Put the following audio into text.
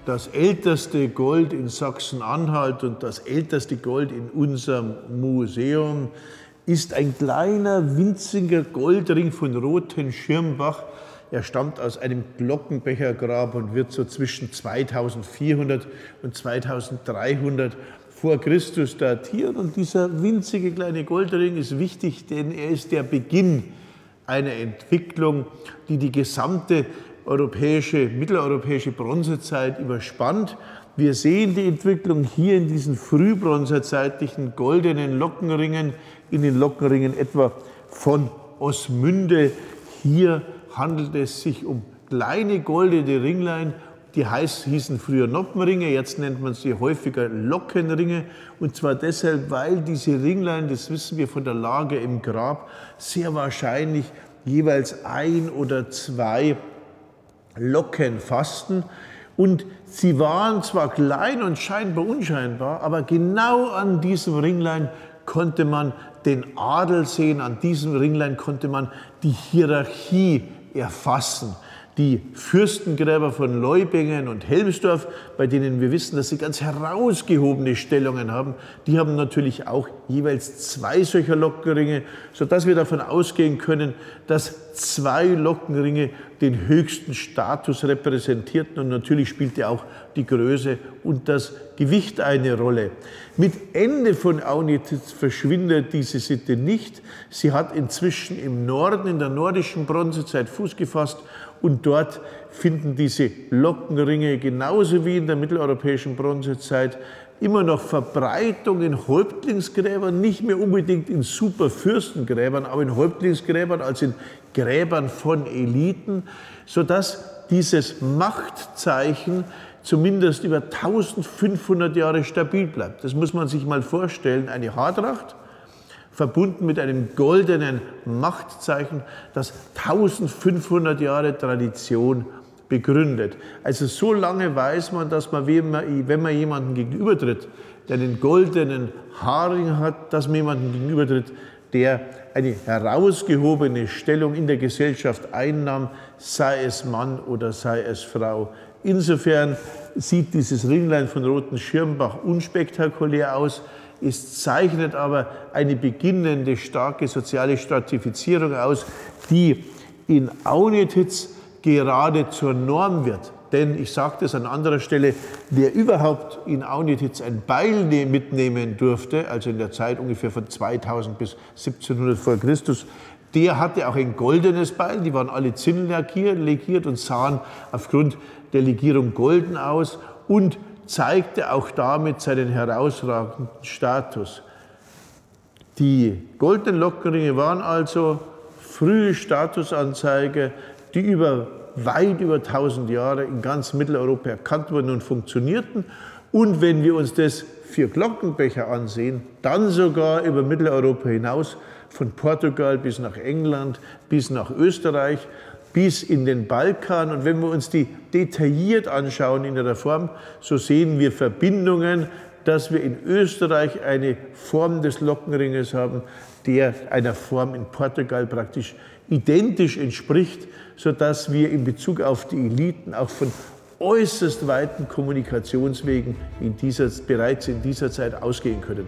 Das älteste Gold in Sachsen-Anhalt und das älteste Gold in unserem Museum ist ein kleiner, winziger Goldring von Rothenschirmbach. Er stammt aus einem Glockenbechergrab und wird so zwischen 2400 und 2300 vor Christus datiert. Und dieser winzige kleine Goldring ist wichtig, denn er ist der Beginn einer Entwicklung, die die gesamte mitteleuropäische Bronzezeit überspannt. Wir sehen die Entwicklung hier in diesen frühbronzezeitlichen goldenen Lockenringen, in den Lockenringen etwa von Osmünde. Hier handelt es sich um kleine goldene Ringlein, die hießen früher Noppenringe, jetzt nennt man sie häufiger Lockenringe. Und zwar deshalb, weil diese Ringlein, das wissen wir von der Lage im Grab, sehr wahrscheinlich jeweils 1 oder 2 Locken fassten. Und sie waren zwar klein und scheinbar unscheinbar, aber genau an diesem Ringlein konnte man den Adel sehen, an diesem Ringlein konnte man die Hierarchie erfassen. Die Fürstengräber von Leubingen und Helmsdorf, bei denen wir wissen, dass sie ganz herausgehobene Stellungen haben, die haben natürlich auch jeweils 2 solcher Lockenringe, sodass wir davon ausgehen können, dass 2 Lockenringe den höchsten Status repräsentierten. Und natürlich spielte auch die Größe und das Gewicht eine Rolle. Mit Ende von Aunitz verschwindet diese Sitte nicht. Sie hat inzwischen im Norden, in der nordischen Bronzezeit Fuß gefasst. Und dort finden diese Lockenringe genauso wie in der mitteleuropäischen Bronzezeit immer noch Verbreitung in Häuptlingsgräbern, nicht mehr unbedingt in Superfürstengräbern, aber in Häuptlingsgräbern, also in Gräbern von Eliten, sodass dieses Machtzeichen zumindest über 1500 Jahre stabil bleibt. Das muss man sich mal vorstellen, eine Haartracht, verbunden mit einem goldenen Machtzeichen, das 1500 Jahre Tradition begründet. Also so lange weiß man, dass man, wenn man jemanden gegenübertritt, der einen goldenen Haarring hat, dass man jemanden gegenübertritt, der eine herausgehobene Stellung in der Gesellschaft einnahm, sei es Mann oder sei es Frau. Insofern sieht dieses Ringlein von Rothenschirmbach unspektakulär aus. Es zeichnet aber eine beginnende starke soziale Stratifizierung aus, die in Aunitz gerade zur Norm wird. Denn ich sagte es an anderer Stelle, wer überhaupt in Aunitz ein Beil mitnehmen durfte, also in der Zeit ungefähr von 2000 bis 1700 vor Christus, der hatte auch ein goldenes Beil. Die waren alle zinnlegiert und sahen aufgrund der Legierung golden aus und zeigte auch damit seinen herausragenden Status. Die goldenen Lockenringe waren also frühe Statusanzeige, die weit über 1000 Jahre in ganz Mitteleuropa erkannt wurden und funktionierten. Und wenn wir uns das für Glockenbecher ansehen, dann sogar über Mitteleuropa hinaus, von Portugal bis nach England, bis nach Österreich, bis in den Balkan. Und wenn wir uns die detailliert anschauen in der Form, so sehen wir Verbindungen, dass wir in Österreich eine Form des Lockenringes haben, der einer Form in Portugal praktisch identisch entspricht, sodass wir in Bezug auf die Eliten auch von äußerst weiten Kommunikationswegen bereits in dieser Zeit ausgehen können.